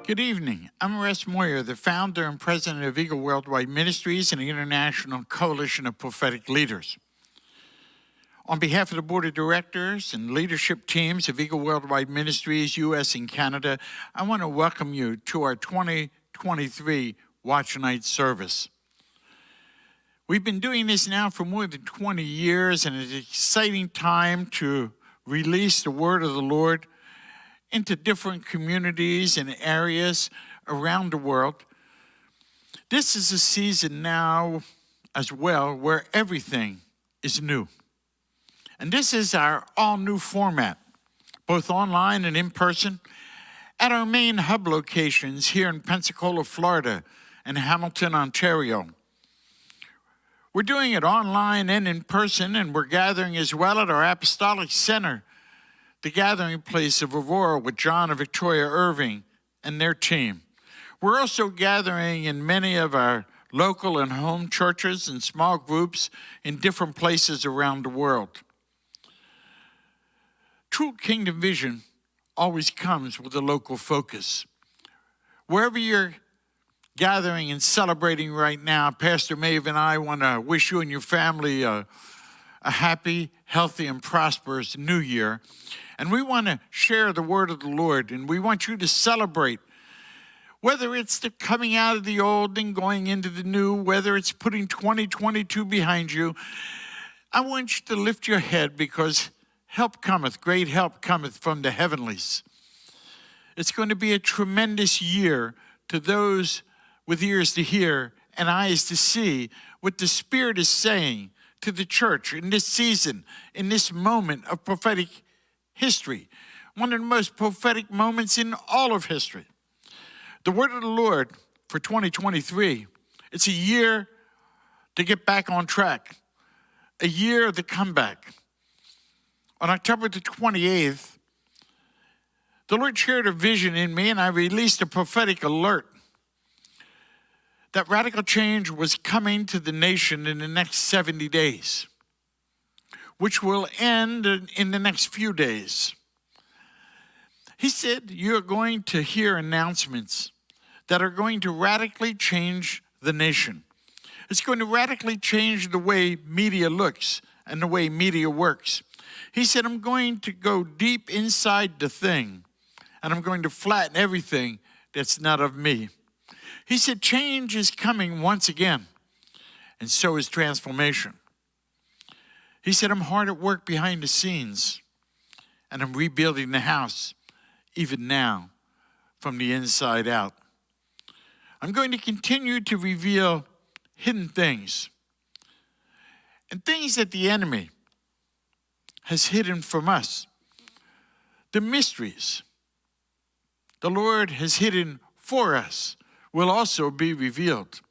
Good evening. I'm Russ Moyer, the founder and president of Eagle Worldwide Ministries and the International Coalition of Prophetic Leaders. On behalf of the board of directors and leadership teams of Eagle Worldwide Ministries, U.S. and Canada, I want to welcome you to our 2023 Watch Night service. We've been doing this now for more than 20 years, and it's an exciting time to release the word of the Lord into different communities and areas around the world. This is a season now as well where everything is new. And this is our all-new format, both online and in person, at our main hub locations here in Pensacola, Florida, and Hamilton, Ontario. We're doing it online and in person, and we're gathering as well at our Apostolic Center, the gathering place of Aurora with John and Victoria Irving and their team. We're also gathering in many of our local and home churches and small groups in different places around the world. True kingdom vision always comes with a local focus. Wherever you're gathering and celebrating right now, Pastor Maeve and I want to wish you and your family a happy, healthy, and prosperous new year. And we want to share the word of the Lord, and we want you to celebrate, whether it's the coming out of the old and going into the new, whether it's putting 2022 behind you. I want you to lift your head because help cometh, great help cometh from the heavenlies. It's going to be a tremendous year to those with ears to hear and eyes to see what the Spirit is saying to the church in this season, in this moment of prophetic history, one of the most prophetic moments in all of history. The word of the Lord for 2023, it's a year to get back on track, a year of the comeback. On October the 28th, the Lord shared a vision in me, and I released a prophetic alert that radical change was coming to the nation in the next 70 days, which will end in the next few days. He said, you're going to hear announcements that are going to radically change the nation. It's going to radically change the way media looks and the way media works. He said, I'm going to go deep inside the thing, and I'm going to flatten everything that's not of me. He said, change is coming once again, and so is transformation. He said, I'm hard at work behind the scenes, and I'm rebuilding the house, even now, from the inside out. I'm going to continue to reveal hidden things, and things that the enemy has hidden from us. The mysteries the Lord has hidden for us will also be revealed.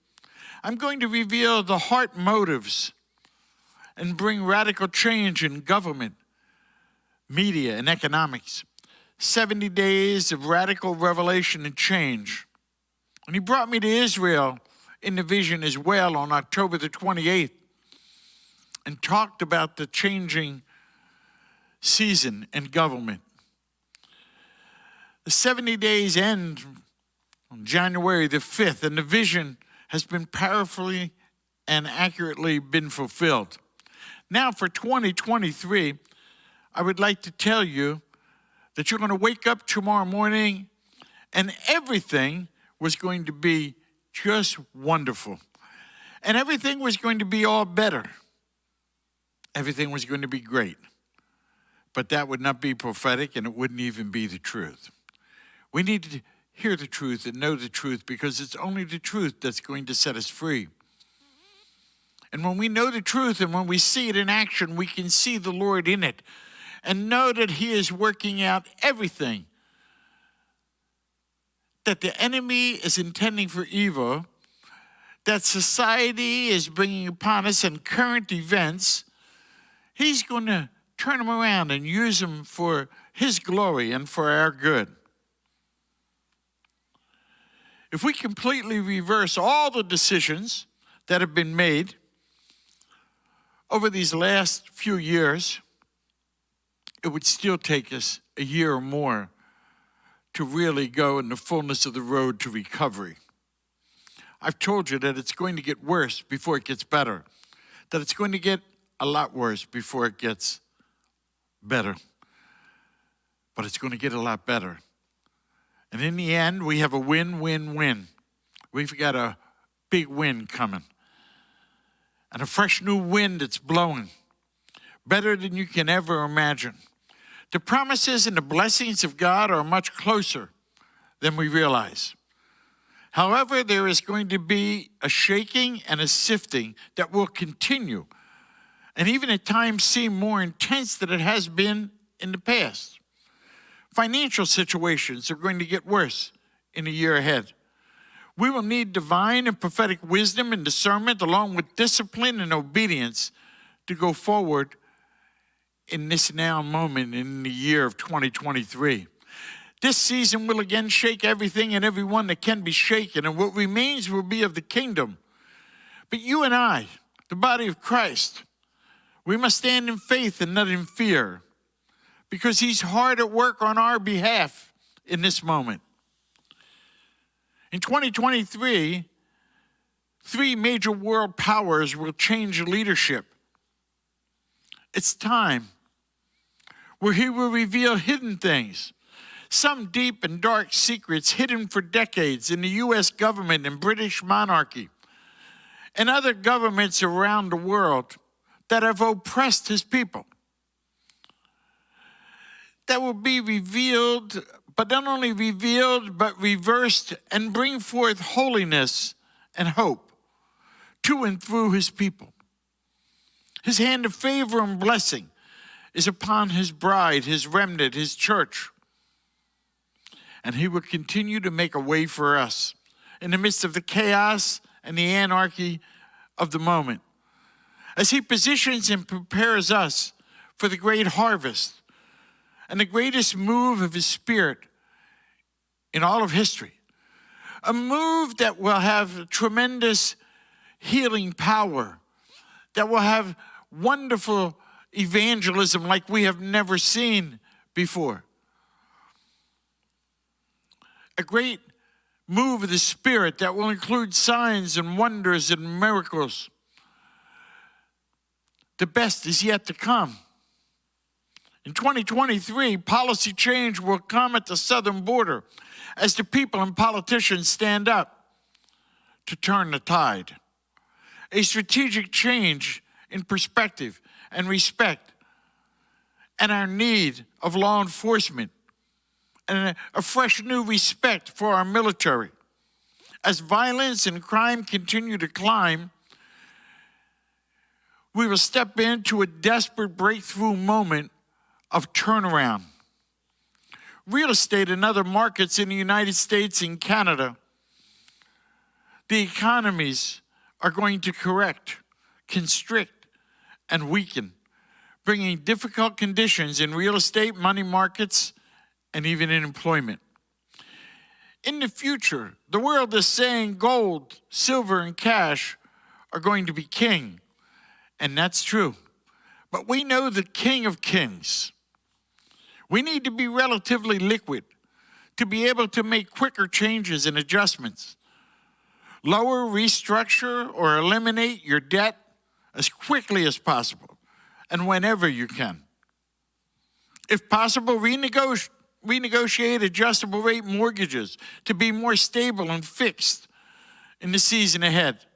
I'm going to reveal the heart motives and bring radical change in government, media, and economics. 70 days of radical revelation and change. And he brought me to Israel in the vision as well on October the 28th and talked about the changing season in government. The 70 days end on January the 5th, and the vision has been powerfully and accurately been fulfilled. Now for 2023, I would like to tell you that you're going to wake up tomorrow morning and everything was going to be just wonderful. And everything was going to be all better. Everything was going to be great. But that would not be prophetic, and it wouldn't even be the truth. We need to hear the truth and know the truth, because it's only the truth that's going to set us free. And when we know the truth and when we see it in action, we can see the Lord in it and know that he is working out everything that the enemy is intending for evil, that society is bringing upon us, and current events. He's going to turn them around and use them for his glory and for our good. If we completely reverse all the decisions that have been made over these last few years, it would still take us a year or more to really go in the fullness of the road to recovery. I've told you that it's going to get worse before it gets better, that it's going to get a lot worse before it gets better, but it's going to get a lot better. And in the end, we have a win-win-win. We've got a big wind coming and a fresh new wind that's blowing, better than you can ever imagine. The promises and the blessings of God are much closer than we realize. However, there is going to be a shaking and a sifting that will continue, and even at times seem more intense than it has been in the past. Financial situations are going to get worse in the year ahead. We will need divine and prophetic wisdom and discernment along with discipline and obedience to go forward in this now moment in the year of 2023. This season will again shake everything and everyone that can be shaken, and what remains will be of the kingdom. But you and I, the body of Christ, we must stand in faith and not in fear, because he's hard at work on our behalf in this moment. In 2023, 3 major world powers will change leadership. It's time where he will reveal hidden things, some deep and dark secrets hidden for decades in the U.S. government and British monarchy and other governments around the world that have oppressed his people. That will be revealed, but not only revealed, but reversed and bring forth holiness and hope to and through his people. His hand of favor and blessing is upon his bride, his remnant, his church. And he will continue to make a way for us in the midst of the chaos and the anarchy of the moment, as he positions and prepares us for the great harvest and the greatest move of his Spirit in all of history. A move that will have tremendous healing power, that will have wonderful evangelism like we have never seen before. A great move of the Spirit that will include signs and wonders and miracles. The best is yet to come. In 2023, policy change will come at the southern border as the people and politicians stand up to turn the tide. A strategic change in perspective and respect, and our need of law enforcement, and a fresh new respect for our military. As violence and crime continue to climb, we will step into a desperate breakthrough moment of turnaround. Real estate and other markets in the United States and Canada, the economies are going to correct, constrict, and weaken, bringing difficult conditions in real estate, money markets, and even in employment. In the future, the world is saying gold, silver, and cash are going to be king, and that's true. But we know the King of Kings. We need to be relatively liquid to be able to make quicker changes and adjustments. Lower, restructure, or eliminate your debt as quickly as possible and whenever you can. If possible, renegotiate adjustable rate mortgages to be more stable and fixed in the season ahead.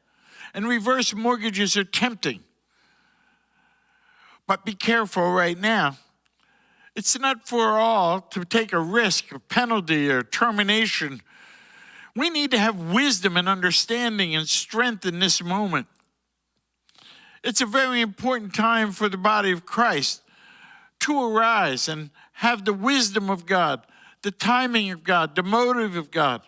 And reverse mortgages are tempting. But be careful right now. It's not for all to take a risk, a penalty, or termination. We need to have wisdom and understanding and strength in this moment. It's a very important time for the body of Christ to arise and have the wisdom of God, the timing of God, the motive of God.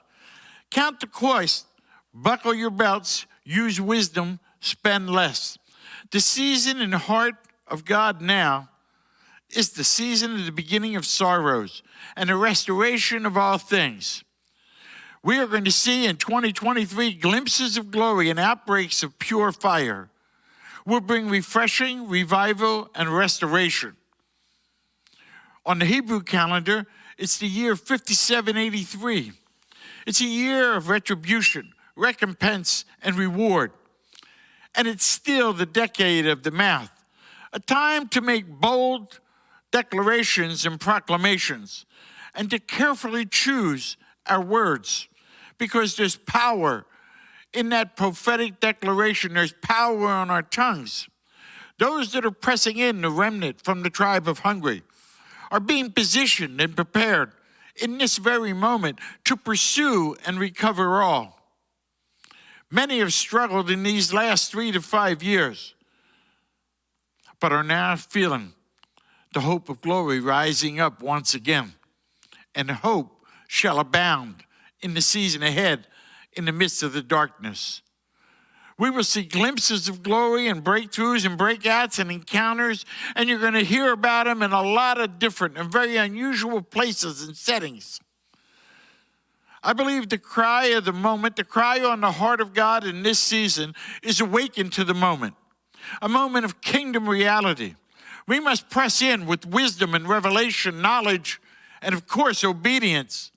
Count the cost, buckle your belts, use wisdom, spend less. The season and heart of God now is the season of the beginning of sorrows and the restoration of all things. We are going to see in 2023 glimpses of glory and outbreaks of pure fire. Will bring refreshing, revival, and restoration. On the Hebrew calendar, it's the year 5783. It's a year of retribution, recompense, and reward. And it's still the decade of the math, a time to make bold declarations and proclamations, and to carefully choose our words, because there's power in that prophetic declaration. There's power on our tongues. Those that are pressing in, the remnant from the tribe of Hungary, are being positioned and prepared in this very moment to pursue and recover all. Many have struggled in these last 3 to 5 years, but are now feeling the hope of glory rising up once again. And hope shall abound in the season ahead in the midst of the darkness. We will see glimpses of glory and breakthroughs and breakouts and encounters, and you're going to hear about them in a lot of different and very unusual places and settings. I believe the cry of the moment, the cry on the heart of God in this season is awakened to the moment, a moment of kingdom reality. We must press in with wisdom and revelation, knowledge, and of course, obedience.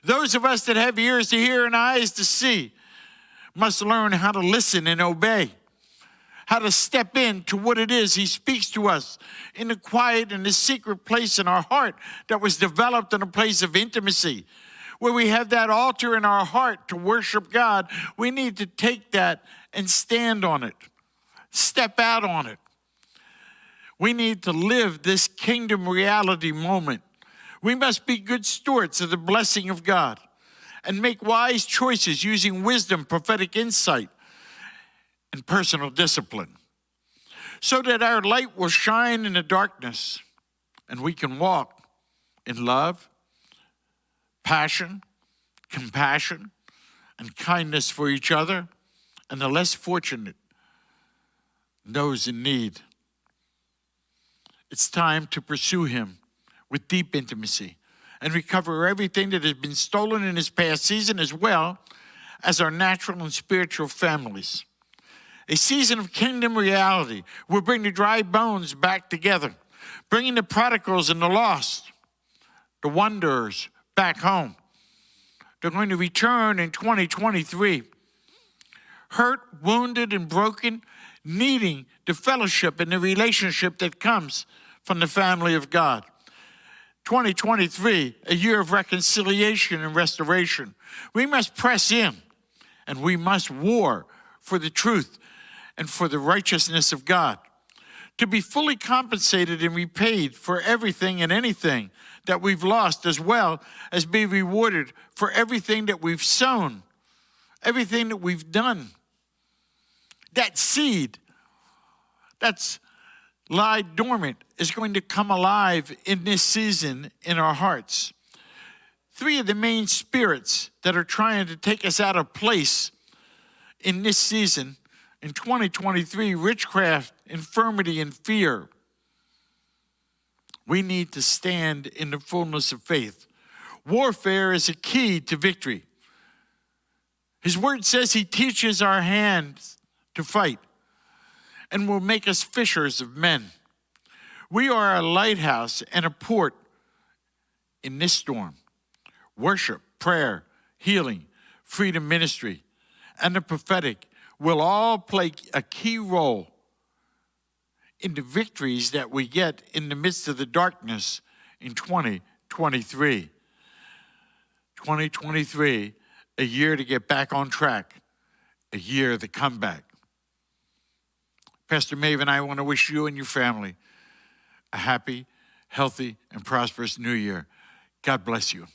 Those of us that have ears to hear and eyes to see must learn how to listen and obey, how to step into what it is he speaks to us in the quiet and the secret place in our heart that was developed in a place of intimacy. Where we have that altar in our heart to worship God, we need to take that and stand on it, step out on it. We need to live this kingdom reality moment. We must be good stewards of the blessing of God and make wise choices using wisdom, prophetic insight, and personal discipline, so that our light will shine in the darkness and we can walk in love, passion, compassion, and kindness for each other and the less fortunate, those in need. It's time to pursue him with deep intimacy and recover everything that has been stolen in this past season, as well as our natural and spiritual families. A season of kingdom reality will bring the dry bones back together, bringing the prodigals and the lost, the wanderers back home. They're going to return in 2023, hurt, wounded, and broken, needing the fellowship and the relationship that comes from the family of God. 2023, a year of reconciliation and restoration. We must press in, and we must war for the truth and for the righteousness of God, to be fully compensated and repaid for everything and anything that we've lost, as well as be rewarded for everything that we've sown, everything that we've done. That seed that's lied dormant is going to come alive in this season in our hearts. 3 of the main spirits that are trying to take us out of place in this season, in 2023, witchcraft, infirmity, and fear. We need to stand in the fullness of faith. Warfare is a key to victory. His word says he teaches our hands to fight and will make us fishers of men. We are a lighthouse and a port in this storm. Worship, prayer, healing, freedom ministry, and the prophetic will all play a key role in the victories that we get in the midst of the darkness in 2023. 2023, a year to get back on track, a year of the comeback. Pastor Maeve and I want to wish you and your family a happy, healthy, and prosperous new year. God bless you.